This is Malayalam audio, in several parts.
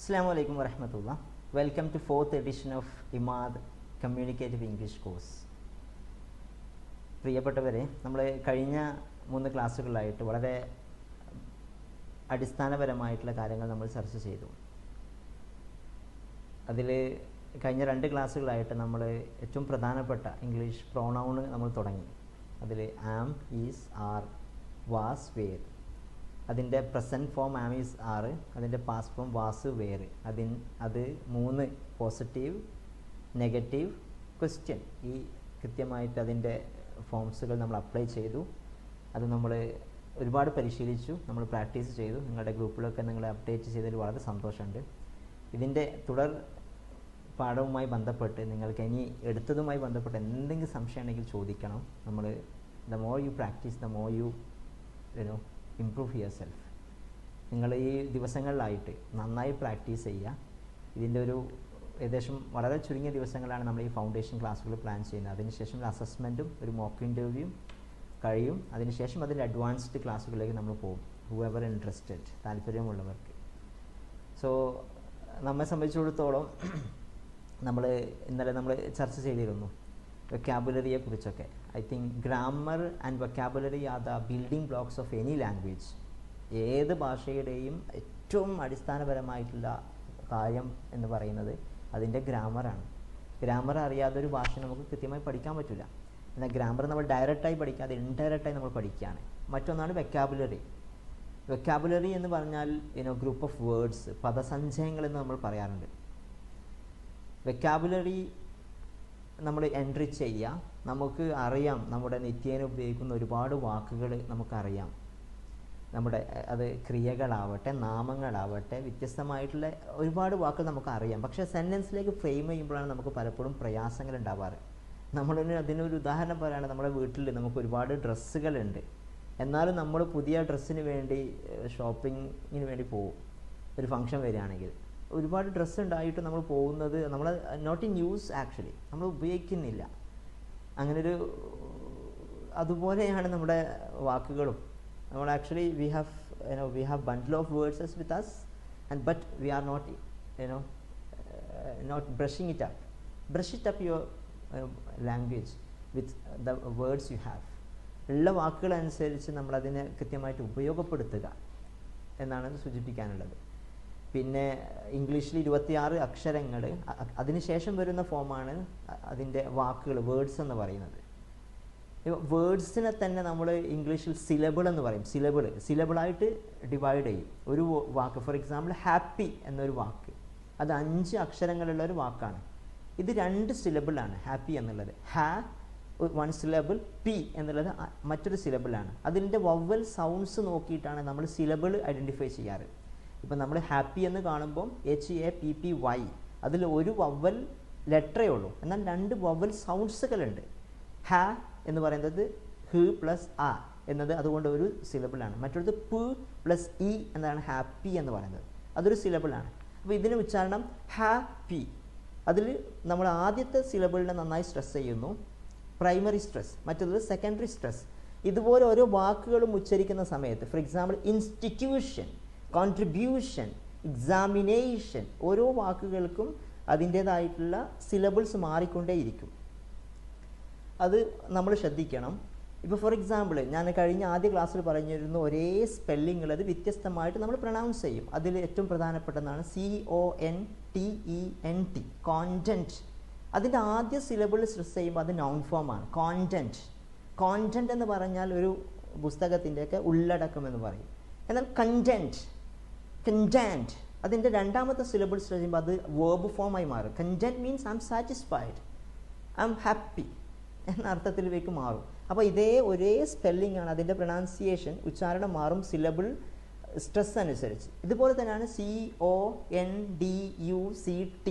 Assalamu alaikum warahmatullah. Welcome to 4th edition of IMAD Communicative English course. പ്രിയപ്പെട്ടവരെ, നമ്മൾ കഴിഞ്ഞ 3 ക്ലാസ്സുകളിലായിട്ട് വളരെ അടിസ്ഥാനപരമായിട്ടുള്ള കാര്യങ്ങൾ നമ്മൾ ചർച്ച ചെയ്തു. അതിൽ കഴിഞ്ഞ 2 ക്ലാസ്സുകളായിട്ട് നമ്മൾ ഏറ്റവും പ്രധാനപ്പെട്ട ഇംഗ്ലീഷ് പ്രോണൗൺ നമ്മൾ തുടങ്ങി. അതിൽ am, is, are, was, were. അതിൻ്റെ present form am, is, are. അതിൻ്റെ പാസ്റ്റ് ഫോം വാസ്, വേർ. അത് 3 പോസിറ്റീവ്, നെഗറ്റീവ്, ക്വസ്റ്റ്യൻ, ഈ കൃത്യമായിട്ട് അതിൻ്റെ ഫോംസുകൾ നമ്മൾ അപ്ലൈ ചെയ്തു. അത് നമ്മൾ ഒരുപാട് പരിശീലിച്ചു, നമ്മൾ പ്രാക്ടീസ് ചെയ്തു. നിങ്ങളുടെ ഗ്രൂപ്പിലൊക്കെ നിങ്ങൾ അപ്ഡേറ്റ് ചെയ്തതിൽ വളരെ സന്തോഷമുണ്ട്. ഇതിൻ്റെ തുടർ പാഠവുമായി ബന്ധപ്പെട്ട് നിങ്ങൾക്ക് ഇനി എടുത്തതുമായി ബന്ധപ്പെട്ട് എന്തെങ്കിലും സംശയം ഉണ്ടെങ്കിൽ ചോദിക്കണം. നമ്മൾ the more you practice the more you improve your self. നിങ്ങൾ ഈ ദിവസങ്ങളിലായിട്ട് നന്നായി പ്രാക്ടീസ് ചെയ്യുക. ഇതിൻ്റെ ഒരു ഏകദേശം വളരെ ചുരുങ്ങിയ ദിവസങ്ങളാണ് നമ്മൾ ഈ ഫൗണ്ടേഷൻ ക്ലാസ്സുകൾ പ്ലാൻ ചെയ്യുന്നത്. അതിനുശേഷം ഒരു അസസ്മെൻറ്റും ഒരു മോക്ക് ഇൻ്റർവ്യൂവും കഴിയും. അതിനുശേഷം അതിൻ്റെ അഡ്വാൻസ്ഡ് ക്ലാസ്സുകളിലേക്ക് നമ്മൾ പോകും, ഹൂ എവർ ഇൻട്രസ്റ്റഡ്, താല്പര്യമുള്ളവർക്ക്. സോ നമ്മെ സംബന്ധിച്ചിടത്തോളം ഇന്നലെ നമ്മൾ ചർച്ച ചെയ്തിരുന്നു വൊക്കാബുലറിയെ കുറിച്ചൊക്കെ. I think grammar and vocabulary are the building blocks of any language. ഏത് ഭാഷയുടെയും ഏറ്റവും അടിസ്ഥാനപരമായിട്ടുള്ള കാര്യം എന്ന് പറയുന്നത് അതിൻ്റെ ഗ്രാമറാണ്. ഗ്രാമർ അറിയാതെ ഒരു ഭാഷ നമുക്ക് കൃത്യമായി പഠിക്കാൻ പറ്റില്ല. എന്നാൽ ഗ്രാമർ നമ്മൾ ഡയറക്റ്റായി പഠിക്കാതെ ഇൻഡയറക്റ്റായി നമ്മൾ പഠിക്കുകയാണ്. മറ്റൊന്നാണ് വൊക്കാബുലറി. വൊക്കാബുലറി എന്ന് പറഞ്ഞാൽ ഗ്രൂപ്പ് ഓഫ് വേർഡ്സ്, പദസഞ്ചയങ്ങൾ എന്ന് നമ്മൾ പറയാറുണ്ട്. വൊക്കാബുലറി നമ്മൾ എൻട്രി ചെയ്യുക. നമുക്ക് അറിയാം, നമ്മുടെ നിത്യേന ഉപയോഗിക്കുന്ന ഒരുപാട് വാക്കുകൾ നമുക്കറിയാം. അത് ക്രിയകളാവട്ടെ, നാമങ്ങളാവട്ടെ, വ്യത്യസ്തമായിട്ടുള്ള ഒരുപാട് വാക്കുകൾ നമുക്കറിയാം. പക്ഷേ സെൻറ്റൻസിലേക്ക് ഫ്രെയിം ചെയ്യുമ്പോഴാണ് നമുക്ക് പലപ്പോഴും പ്രയാസങ്ങൾ ഉണ്ടാവാറ്. അതിനൊരു ഉദാഹരണം പറയുകയാണ്, നമ്മുടെ വീട്ടിൽ നമുക്ക് ഒരുപാട് ഡ്രസ്സുകളുണ്ട്. എന്നാലും നമ്മൾ പുതിയ ഡ്രസ്സിന് വേണ്ടി ഷോപ്പിങ്ങിന് വേണ്ടി പോകും. ഒരു ഫംഗ്ഷൻ വരികയാണെങ്കിൽ ഒരുപാട് ഡ്രസ്സ് ഉണ്ടായിട്ട് നമ്മൾ പോകുന്നത് നമ്മൾ നോട്ട് ഇൻ യൂസ്, ആക്ച്വലി നമ്മൾ ഉപയോഗിക്കുന്നില്ല. അതുപോലെയാണ് നമ്മുടെ വാക്കുകളും. നമ്മൾ actually we have bundle of words with us but we are not brushing it up. Brush it up your language with the words you have. ഉള്ള വാക്കുകളനുസരിച്ച് നമ്മളതിനെ കൃത്യമായിട്ട് ഉപയോഗപ്പെടുത്തുക എന്നാണ് സൂചിപ്പിക്കാനുള്ളത്. പിന്നെ ഇംഗ്ലീഷിൽ 26 അക്ഷരങ്ങൾ, അതിനുശേഷം വരുന്ന ഫോമാണ് അതിൻ്റെ വാക്കുകൾ, വേർഡ്സ് എന്ന് പറയുന്നത്. വേർഡ്സിനെ തന്നെ നമ്മൾ ഇംഗ്ലീഷിൽ സിലബിൾ എന്ന് പറയും. സിലബിളായിട്ട് ഡിവൈഡ് ചെയ്യും. ഒരു വാക്ക്, ഫോർ എക്സാമ്പിൾ ഹാപ്പി എന്നൊരു വാക്ക്, അത് 5 അക്ഷരങ്ങളുള്ള ഒരു വാക്കാണ്. ഇത് 2 സിലബിളാണ്. ഹാപ്പി എന്നുള്ളത് 1 സിലബിൾ, പി എന്നുള്ളത് മറ്റൊരു സിലബിളാണ്. അതിൻ്റെ വവൽ സൗണ്ട്സ് നോക്കിയിട്ടാണ് നമ്മൾ സിലബിൾ ഐഡൻറ്റിഫൈ ചെയ്യാറ്. ഇപ്പം നമ്മൾ ഹാപ്പി എന്ന് കാണുമ്പം HAPPY, അതിൽ ഒരു വവൽ ലെറ്ററേ ഉള്ളൂ, എന്നാൽ 2 വവൽ സൗണ്ട്സുകളുണ്ട്. ഹ എന്ന് പറയുന്നത് ഹ് പ്ലസ് ആ എന്നത് അതുകൊണ്ട് ഒരു സിലബിളാണ്. മറ്റൊരു പ് പ്ലസ് ഇ എന്നതാണ് ഹാപ്പി എന്ന് പറയുന്നത്, അതൊരു സിലബിളാണ്. അപ്പോൾ ഇതിന് ഉച്ചാരണം ഹാപ്പി. അതിൽ നമ്മൾ ആദ്യത്തെ സിലബിളിനെ നന്നായി സ്ട്രെസ് ചെയ്യുന്നു, പ്രൈമറി സ്ട്രെസ്, മറ്റൊരു സെക്കൻഡറി സ്ട്രെസ്. ഇതുപോലെ ഓരോ വാക്കുകളും ഉച്ചരിക്കുന്ന സമയത്ത്, for example institution, contribution, examination, ഓരോ വാക്കുകൾക്കും അതിൻ്റേതായിട്ടുള്ള സിലബിൾസ് മാറിക്കൊണ്ടേയിരിക്കും. അത് നമ്മൾ ശ്രദ്ധിക്കണം. ഇപ്പോൾ ഫോർ എക്സാമ്പിൾ ഞാൻ കഴിഞ്ഞ ആദ്യ ക്ലാസ്സിൽ പറഞ്ഞിരുന്നു, ഒരേ സ്പെല്ലിങ്ങൾ അത് വ്യത്യസ്തമായിട്ട് നമ്മൾ പ്രൊനൗൺസ് ചെയ്യും. അതിൽ ഏറ്റവും പ്രധാനപ്പെട്ടതാണ് CONTENT, കോണ്ടൻറ്റ്. അതിൻ്റെ ആദ്യ സിലബിൾ സ്ട്രെസ് ചെയ്യുമ്പോൾ അത് നൗൺ ഫോമാണ്, കോണ്ടൻറ്റ്. കോണ്ടൻറ്റ് എന്ന് പറഞ്ഞാൽ ഒരു പുസ്തകത്തിൻ്റെയൊക്കെ ഉള്ളടക്കം എന്ന് പറയും. എന്നാൽ കണ്ടൻറ്റ് അതിൻ്റെ രണ്ടാമത്തെ സിലബിൾ സ്ട്രെസ് ചെയ്യുമ്പോൾ അത് വേർബ് ഫോമായി മാറും. Content means I M satisfied, I am happy എന്ന അർത്ഥത്തിലേക്ക് മാറും. അപ്പോൾ ഒരേ സ്പെല്ലിംഗ് ആണ്, അതിൻ്റെ പ്രൊനൗൺസിയേഷൻ, ഉച്ചാരണം മാറും സിലബിൾ സ്ട്രെസ് അനുസരിച്ച്. ഇതുപോലെ തന്നെയാണ് CONDUCT,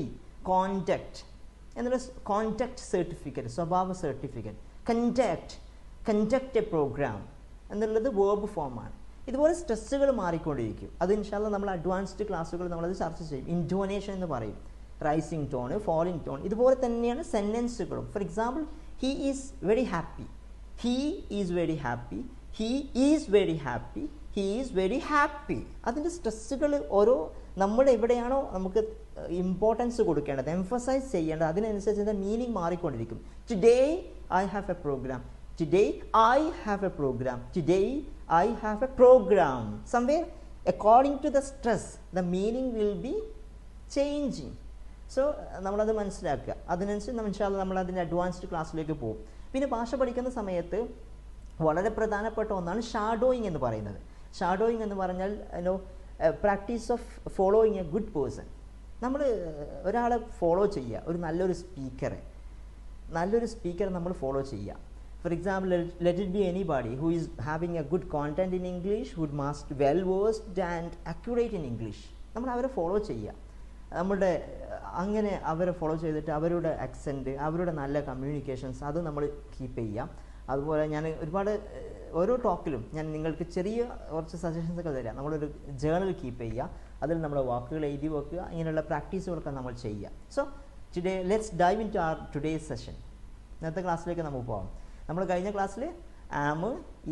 കോണ്ടാക്ട് എന്നുള്ള കോണ്ടാക്ട് സർട്ടിഫിക്കറ്റ്, സ്വഭാവ സർട്ടിഫിക്കറ്റ്. കണ്ടക്ട് എ പ്രോഗ്രാം എന്നുള്ളത് വേർബ് ഫോമാണ്. ഇതുപോലെ സ്ട്രെസ്സുകൾ മാറിക്കൊണ്ടിരിക്കും. അത് ഇൻഷാല്ല നമ്മൾ അഡ്വാൻസ്ഡ് ക്ലാസ്സുകൾ നമ്മളത് ചർച്ച ചെയ്യും. ഇൻറ്റോനേഷൻ എന്ന് പറയും, റൈസിങ് ടോൺ, ഫോളിങ് ടോൺ. ഇതുപോലെ തന്നെയാണ് സെൻറ്റൻസുകളും. For example he is very happy, he is very happy, he is very happy, he is very happy. അതിൻ്റെ സ്ട്രെസ്സുകൾ ഓരോ നമ്മൾ എവിടെയാണോ നമുക്ക് ഇമ്പോർട്ടൻസ് കൊടുക്കേണ്ടത്, എംഫസൈസ് ചെയ്യേണ്ടത്, അതിനനുസരിച്ച് മീനിങ് മാറിക്കൊണ്ടിരിക്കും. Today I have a programme, today I have a programme, today I have a programme. Somewhere according to the stress the meaning will be changing. So നമ്മളത് മനസ്സിലാക്കുക. അതിനനുസരിച്ച് ഇൻഷാല്ലാ നമ്മൾ അതിൻ്റെ അഡ്വാൻസ്ഡ് ക്ലാസ്സിലേക്ക് പോകും. പിന്നെ ഭാഷ പഠിക്കുന്ന സമയത്ത് വളരെ പ്രധാനപ്പെട്ട ഒന്നാണ് ഷാഡോയിങ് എന്ന് പറയുന്നത്. ഷാഡോയിങ് എന്ന് പറഞ്ഞാൽ practice of following A good person. നമ്മൾ ഒരാളെ ഫോളോ ചെയ്യുക, ഒരു നല്ലൊരു സ്പീക്കറെ നമ്മൾ ഫോളോ ചെയ്യുക. For example, let it be anybody who is having A good content in English, who must well versed and accurate in English. നമ്മൾ അവരെ ഫോളോ ചെയ്യുക. അങ്ങനെ അവരെ ഫോളോ ചെയ്തിട്ട് അവരുടെ ആക്സെൻറ്റ്, അവരുടെ നല്ല കമ്മ്യൂണിക്കേഷൻസ് അത് നമ്മൾ കീപ്പ് ചെയ്യാം. അതുപോലെ ഞാൻ ഒരുപാട് ഓരോ ടോക്കിലും ഞാൻ നിങ്ങൾക്ക് ചെറിയ കുറച്ച് സജഷൻസ് ഒക്കെ തരാം. നമ്മളൊരു ജേർണൽ കീപ്പ് ചെയ്യുക, അതിൽ നമ്മുടെ വാക്കുകൾ എഴുതി വെക്കുക, ഇങ്ങനെയുള്ള പ്രാക്ടീസുകളൊക്കെ നമ്മൾ ചെയ്യുക. So today let's dive into our today's session. ഇന്നത്തെ ക്ലാസ്സിലേക്ക് നമുക്ക് പോകാം. നമ്മൾ കഴിഞ്ഞ ക്ലാസ്സിൽ ആം,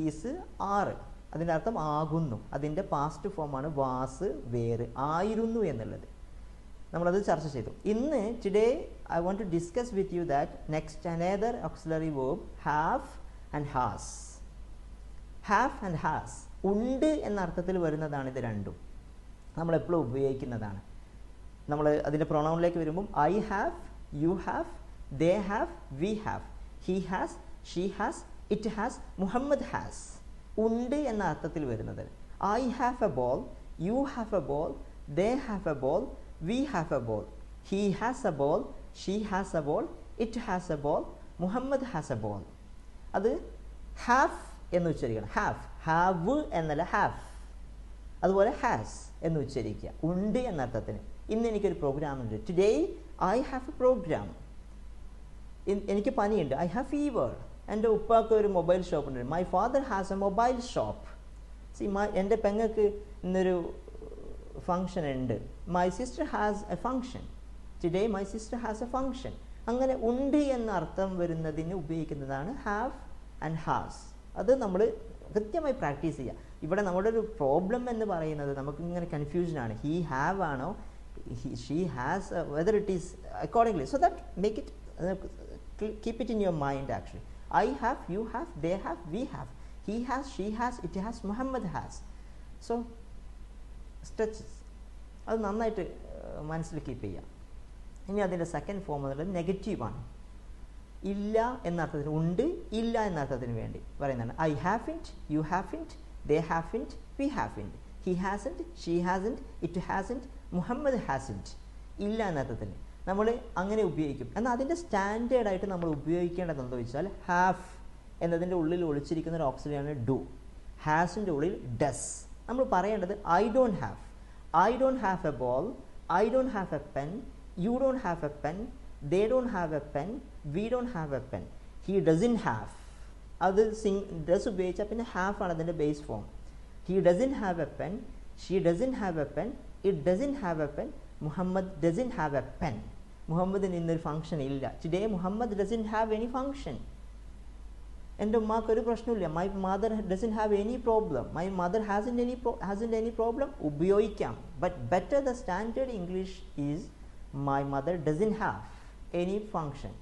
ഈസ്, ആറ്, അതിൻ്റെ അർത്ഥം ആകുന്നു. അതിൻ്റെ പാസ്റ്റ് ഫോമാണ് വാസ്, വേർ, ആയിരുന്നു എന്നുള്ളത്. നമ്മളത് ചർച്ച ചെയ്തു. ഇന്ന് today I want to discuss with you that next another auxiliary verb have and has. Have and has ഉണ്ട് എന്ന അർത്ഥത്തിൽ വരുന്നതാണ് ഇത് രണ്ടും. നമ്മളെപ്പോഴും ഉപയോഗിക്കുന്നതാണ്. നമ്മൾ അതിൻ്റെ പ്രൊണൗണിലേക്ക് വരുമ്പം I have, you have, they have, we have, he has, she has, it has, Muhammad has. ഉണ്ട് എന്ന അർത്ഥത്തിൽ വരുന്നത്. I have a ball, you have a ball, they have a ball, we have a ball, he has a ball, she has a ball, it has a ball, Muhammad has a ball. അത് ഹാവ് എന്ന് ഉച്ചരിക്കണം. ഹാവ് എന്നല്ല, ഹാവ്. അതുപോലെ ഹാസ് എന്ന് ഉച്ചരിക്കുക, ഉണ്ട് എന്ന അർത്ഥത്തിന്. ഇന്ന് എനിക്കൊരു പ്രോഗ്രാം ഉണ്ട്. Today I have a program. എനിക്ക് പനിയുണ്ട്. I have fever. എൻ്റെ ഉപ്പാക്ക് ഒരു മൊബൈൽ ഷോപ്പ് ഉണ്ട്. My father has a mobile shop. എൻ്റെ പെങ്ങൾക്ക് ഇന്നൊരു ഫങ്ഷൻ ഉണ്ട്. My sister has a function. Today my sister has a function. അങ്ങനെ ഉണ്ട് എന്ന അർത്ഥം വരുന്നതിന് ഉപയോഗിക്കുന്നതാണ് ഹാവ് ആൻഡ് ഹാസ്. അത് നമ്മൾ കൃത്യമായി പ്രാക്ടീസ് ചെയ്യുക. ഇവിടെ നമ്മുടെ ഒരു പ്രോബ്ലം എന്ന് പറയുന്നത് നമുക്ക് ഇങ്ങനെ കൺഫ്യൂഷനാണ്. ഹി ഹാവ് ആണോ, she has, whether it is accordingly. So that make it, keep it in your mind actually. I have, you have, they have, we have, he has, she has, it has, Muhammad has. So stretches അത് നന്നായിട്ട് മനസ്സിൽ കീപ്പ് ചെയ്യാം. ഇനി അതിൻ്റെ സെക്കൻഡ് ഫോം എന്നുള്ളത് നെഗറ്റീവാണ്. ഇല്ല എന്ന അർത്ഥത്തിന്, ഉണ്ട് ഇല്ല എന്ന അർത്ഥത്തിന് വേണ്ടി പറയുന്നതാണ്. I have it, you have it, they have it, we have it, he has it, she has it, it has it, Muhammad has it. ഇല്ല എന്ന അർത്ഥത്തിന് നമ്മൾ അങ്ങനെ ഉപയോഗിക്കും. എന്നാൽ അതിൻ്റെ സ്റ്റാൻഡേർഡായിട്ട് നമ്മൾ ഉപയോഗിക്കേണ്ടത് എന്താ വെച്ചാൽ ഹാവ് എന്നതിൻ്റെ ഉള്ളിൽ ഒളിച്ചിരിക്കുന്ന ഒരു ഓക്സിലറിയാണ് ഡു. ഹാസിൻ്റെ ഉള്ളിൽ ഡസ്. നമ്മൾ പറയേണ്ടത് I don't have. I don't have a ball, I don't have a pen, you don't have a pen, they don't have a pen, we don't have a pen, he doesn't have. അത് ഡസ് ഉപയോഗിച്ചാൽ പിന്നെ ഹാവ് ആണ് അതിൻ്റെ base form. He doesn't have a pen, she doesn't have a pen, it doesn't have a pen, Muhammad doesn't have a pen. മുഹമ്മദിന് ഇന്നൊരു ഫംഗ്ഷൻ ഇല്ല. Today Muhammad doesn't have any function. എൻ്റെ ഉമ്മാക്ക് ഒരു പ്രശ്നമില്ല. My mother doesn't have any problem. My mother hasn't any problem ഉപയോഗിക്കാം. But better the standard English is my mother doesn't have any function,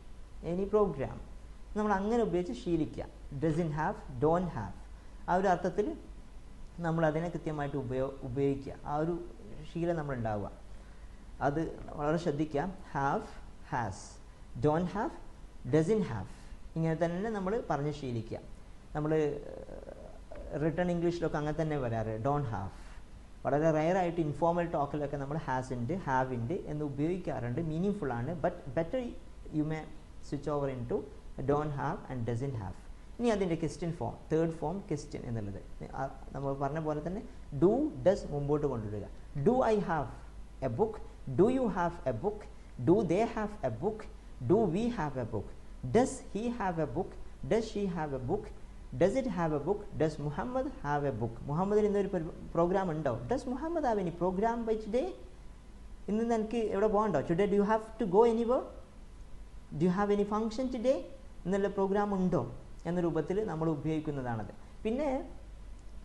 any program. നമ്മൾ അങ്ങനെ ഉപയോഗിച്ച് ശീലിക്കുക. ഡസൻറ്റ് ഹാവ്, ഡോണ്ട് ഹാവ്, ആ ഒരു അർത്ഥത്തിൽ നമ്മൾ അതിനെ കൃത്യമായിട്ട് ഉപയോഗിക്കുക. ആ ഒരു ശീലം നമ്മൾ ഉണ്ടാവുക. അത് വളരെ ശ്രദ്ധിക്കുക. Have, has, don't have, doesn't have, ഇങ്ങനെ തന്നെ നമ്മൾ പറഞ്ഞ് ശീലിക്കുക. നമ്മൾ റിട്ടൺ ഇംഗ്ലീഷിലൊക്കെ അങ്ങനെ തന്നെ വരാറ്. ഡോണ്ട് ഹാവ് വളരെ റെയറായിട്ട് ഇൻഫോർമൽ ടോക്കിലൊക്കെ നമ്മൾ ഹാസിൻ്റെ, ഹാവിൻ്റെ എന്ന് ഉപയോഗിക്കാറുണ്ട്. മീനിങ് ഫുള്ളാണ്. But better you may switch over into don't have and doesn't have. ഇനി അതിൻ്റെ question form, third form question എന്നുള്ളത് നമ്മൾ പറഞ്ഞ പോലെ തന്നെ ഡു, ഡസ് മുമ്പോട്ട് കൊണ്ടുവരിക. Do I have a book, do you have a book, do they have a book, do we have a book, does he have a book, does she have a book, does it have a book, does Muhammad have a book. മുഹമ്മദിന് ഇന്നൊരു പ്രോഗ്രാം ഉണ്ടോ? does Muhammad have any program by today? ഇന്ന് നിനക്ക് എവിടെ പോകണ്ടോ? today do you have to go anywhere, do you have any function today? എന്നുള്ള പ്രോഗ്രാം ഉണ്ടോ എന്ന രൂപത്തിൽ നമ്മൾ ഉപയോഗിക്കുന്നതാണത്. പിന്നെ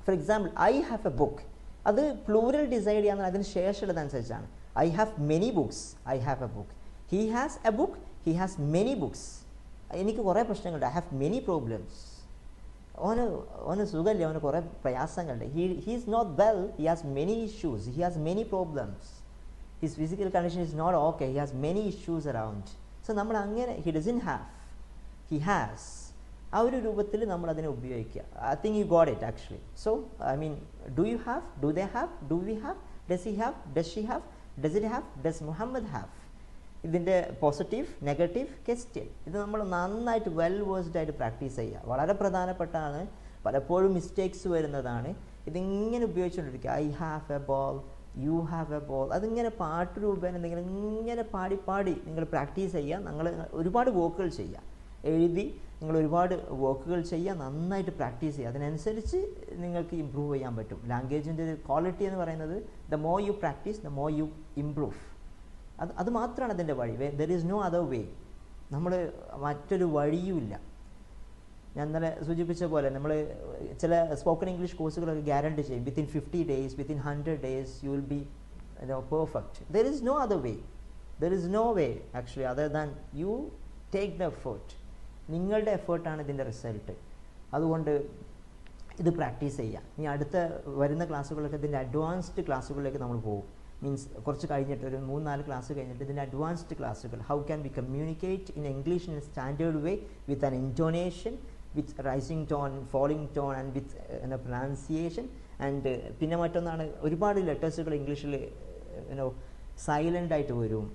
for example I have a book, അത് പ്ലൂരൽ ഡിസൈഡ് ചെയ്യാന്ന് അതിന് ശേഷമുള്ളതനുസരിച്ചാണ്. I have many books, I have a book. He has a book, he has many books. എനിക്ക് കുറേ പ്രശ്നങ്ങളുണ്ട്, ഐ ഹാവ് മെനി പ്രോബ്ലംസ്. ഓന് സുഖമില്ല, അവന് കുറേ പ്രയാസങ്ങളുണ്ട്. He's not well, he has many issues, he has many problems. His physical condition is not okay, he has many issues around. So നമ്മൾ അങ്ങനെ he doesn't have, he has, ആ ഒരു രൂപത്തിൽ നമ്മൾ അതിനെ ഉപയോഗിക്കുക. I think you got it actually. So I mean, do you have, do they have, do we have, does he have, does she have, does it have, does Muhammad have. ഇതിൻ്റെ പോസിറ്റീവ് നെഗറ്റീവ് ക്വസ്റ്റ്യൻ ഇത് നമ്മൾ നന്നായിട്ട് വെൽ വേഴ്സ്ഡ് ആയിട്ട് പ്രാക്ടീസ് ചെയ്യുക. വളരെ പ്രധാനപ്പെട്ടാണ്, പലപ്പോഴും മിസ്റ്റേക്സ് വരുന്നതാണ്. ഇതിങ്ങനെ ഉപയോഗിച്ചുകൊണ്ടിരിക്കുക. I have a ball, you have a ball, അതിങ്ങനെ പാട്ട് രൂപേണ എന്തെങ്കിലും ഇങ്ങനെ പാടി പാടി നിങ്ങൾ പ്രാക്ടീസ് ചെയ്യുക. നിങ്ങൾ ഒരുപാട് വർക്കുകൾ ചെയ്യുക, എഴുതി നിങ്ങൾ ഒരുപാട് വർക്കുകൾ ചെയ്യുക, നന്നായിട്ട് പ്രാക്ടീസ് ചെയ്യുക. അതിനനുസരിച്ച് നിങ്ങൾക്ക് ഇമ്പ്രൂവ് ചെയ്യാൻ പറ്റും. ലാംഗ്വേജിൻ്റെ ക്വാളിറ്റി എന്ന് പറയുന്നത് the more you practice the more you improve. അത് മാത്രമാണ് അതിൻ്റെ വഴി. There is no other way. നമ്മൾ മറ്റൊരു വഴിയുമില്ല. ഞാൻ ഇന്നലെ സൂചിപ്പിച്ച പോലെ നമ്മൾ ചില സ്പോക്കൺ ഇംഗ്ലീഷ് കോഴ്സുകളൊക്കെ ഗ്യാരണ്ടി ചെയ്യും, within 50 days, within 100 days you will be perfect. There is no other way. There is no way actually other than you take the effort. നിങ്ങളുടെ എഫേർട്ടാണ് ഇതിൻ്റെ റിസൾട്ട്. അതുകൊണ്ട് ഇത് പ്രാക്ടീസ് ചെയ്യുക. ഇനി അടുത്ത വരുന്ന ക്ലാസ്സുകളൊക്കെ ഇതിൻ്റെ അഡ്വാൻസ്ഡ് ക്ലാസ്സുകളിലേക്ക് നമ്മൾ പോകും. മീൻസ് കുറച്ച് കഴിഞ്ഞിട്ട് ഒരു 3-4 ക്ലാസ് കഴിഞ്ഞിട്ട് ഇതിൻ്റെ അഡ്വാൻസ്ഡ് ക്ലാസ്സുകൾ, how can we communicate in English in a standard way with an intonation, with rising tone, falling tone and with pronunciation. And പിന്നെ മറ്റൊന്നാണ്, ഒരുപാട് ലെറ്റേഴ്സുകൾ ഇംഗ്ലീഷിൽ സൈലൻ്റ് ആയിട്ട് വരും.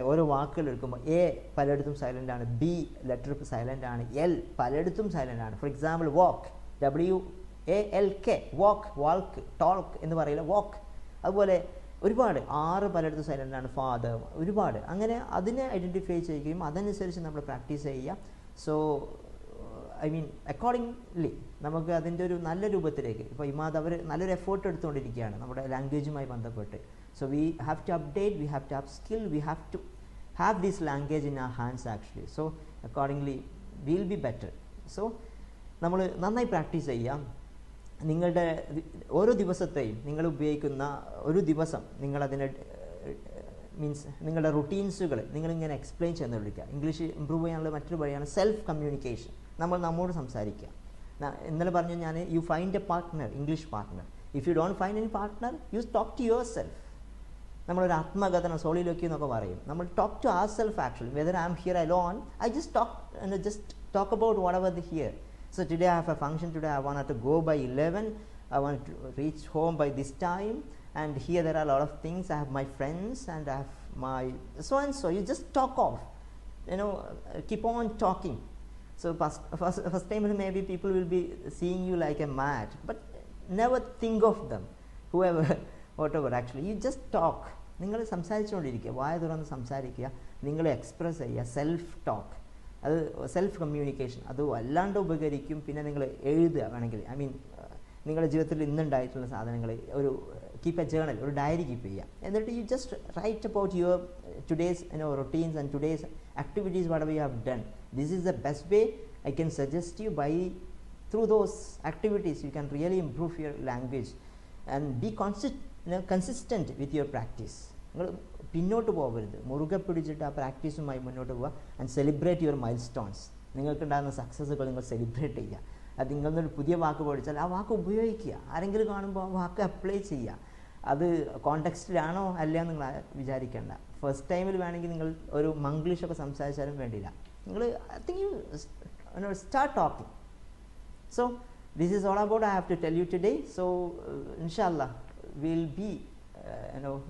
ഓരോ വാക്കുകൾ എടുക്കുമ്പോൾ എ പലയിടത്തും സൈലൻ്റ് ആണ്, ബി ലെറ്റർ സൈലൻ്റ് ആണ്, എൽ പലയിടത്തും സൈലൻ്റ് ആണ്. ഫോർ എക്സാമ്പിൾ വാക്ക്, WALK, വാക്ക്, വാൾക്ക്, ടോൾക്ക് എന്ന് പറയില്ല, വാക്ക്. അതുപോലെ ഒരുപാട് 6 പലയിടത്തും സൈലൻ്റ് ആണ്, ഫാദർ, ഒരുപാട്. അങ്ങനെ അതിനെ ഐഡൻറ്റിഫൈ ചെയ്യുകയും അതനുസരിച്ച് നമ്മൾ പ്രാക്ടീസ് ചെയ്യുക. സോ ഐ മീൻ അക്കോർഡിംഗ്ലി നമുക്ക് അതിൻ്റെ ഒരു നല്ല രൂപത്തിലേക്ക്, ഇപ്പോൾ ഇമാദ് അവർ നല്ലൊരു എഫേർട്ട് എടുത്തുകൊണ്ടിരിക്കുകയാണ് നമ്മുടെ ലാംഗ്വേജുമായി ബന്ധപ്പെട്ട്. So we have to update, we have to upskill, we have to have this language in our hands actually. So accordingly we will be better. So നമ്മൾ നന്നായി പ്രാക്ടീസ് ചെയ്യാം. നിങ്ങളുടെ ഓരോ ദിവസത്തെയും നിങ്ങൾ ഉപയോഗിക്കുന്ന ഒരു ദിവസം നിങ്ങളതിനെ മീൻസ് നിങ്ങളുടെ റുട്ടീൻസുകൾ നിങ്ങളിങ്ങനെ എക്സ്പ്ലെയിൻ ചെയ്യുന്നതിരിക്കുക. ഇംഗ്ലീഷ് ഇമ്പ്രൂവ് ചെയ്യാനുള്ള മറ്റൊരു വഴിയാണ് സെൽഫ് കമ്മ്യൂണിക്കേഷൻ. നമ്മൾ നമ്മോട് സംസാരിക്കുക. ഇന്നലെ പറഞ്ഞു ഞാൻ, you find a partner, English partner. If you don't find any partner, you talk to yourself. നമ്മളൊരു ആത്മകഥനം, സോളിലോക്കി എന്നൊക്കെ പറയും. നമ്മൾ talk to our self actually. Whether I am here alone, I just talk about whatever the here. So today I have a function, today I wanted to go by 11, I want to reach home by this time, and here there are a lot of things, I have my friends and I have my so and so. You just talk off, keep on talking. So first time maybe people will be seeing you like a mad, but never think of them, whoever whatever actually. You just talk. നിങ്ങൾ സംസാരിച്ചുകൊണ്ടിരിക്കുക, വായ തുറന്ന് സംസാരിക്കുക, നിങ്ങൾ എക്സ്പ്രസ് ചെയ്യുക, സെൽഫ് ടോക്ക്. അത് സെൽഫ് കമ്മ്യൂണിക്കേഷൻ അത് വല്ലാണ്ട് ഉപകരിക്കും. പിന്നെ നിങ്ങൾ എഴുതുക വേണമെങ്കിൽ, ഐ മീൻ നിങ്ങളുടെ ജീവിതത്തിൽ ഇന്നുണ്ടായിട്ടുള്ള സാധനങ്ങൾ ഒരു കീപ്പ് എ ജേണൽ, ഒരു ഡയറി കീപ്പ് ചെയ്യുക. എന്നിട്ട് you just write about your today's routines and today's activities what you have done. This is the best way I can suggest you. By through those activities you can really improve your language and be consistent with your practice. നിങ്ങൾ പിന്നോട്ട് പോകരുത്, മുറുകെ പിടിച്ചിട്ട് ആ പ്രാക്ടീസുമായി മുന്നോട്ട് പോവുക. And celebrate your milestones. നിങ്ങൾക്കുണ്ടാകുന്ന സക്സസ്സുകൾ നിങ്ങൾ സെലിബ്രേറ്റ് ചെയ്യുക. അത് നിങ്ങളൊരു പുതിയ വാക്ക് പഠിച്ചാൽ ആ വാക്ക് ഉപയോഗിക്കുക. ആരെങ്കിലും കാണുമ്പോൾ ആ വാക്ക് അപ്ലൈ ചെയ്യുക. അത് കോണ്ടെക്സ്റ്റിലാണോ അല്ലയോ നിങ്ങൾ വിചാരിക്കേണ്ട. ഫസ്റ്റ് ടൈമിൽ വേണമെങ്കിൽ നിങ്ങൾ ഒരു മംഗ്ലീഷൊക്കെ സംസാരിച്ചാലും വേണ്ടിയില്ല. നിങ്ങൾ I think you start talking. So this is all about I have to tell you today. So ഇൻഷാല്ലാ will be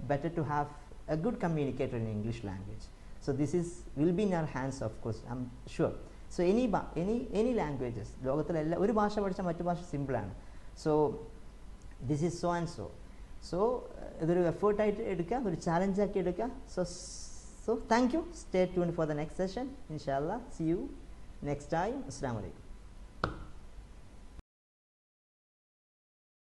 better to have a good communicator in English language. So this will be in our hands, of course, I'm sure. So any languages, ലോകത്തിലെ എല്ലാ ഒരു ഭാഷ പഠിച്ചാൽ മറ്റു ഭാഷ സിമ്പിളാണ്. So this is so and so. So ഇതൊരു എഫേർട്ടായിട്ട് എടുക്കുക, ഒരു ചാലഞ്ചാക്കി എടുക്കുക. So thank you. Stay tuned for the next session. ഇൻഷാല്ലാ സീ യു നെക്സ്റ്റ് ടൈം. അസ്സലാമു അലൈക്കും.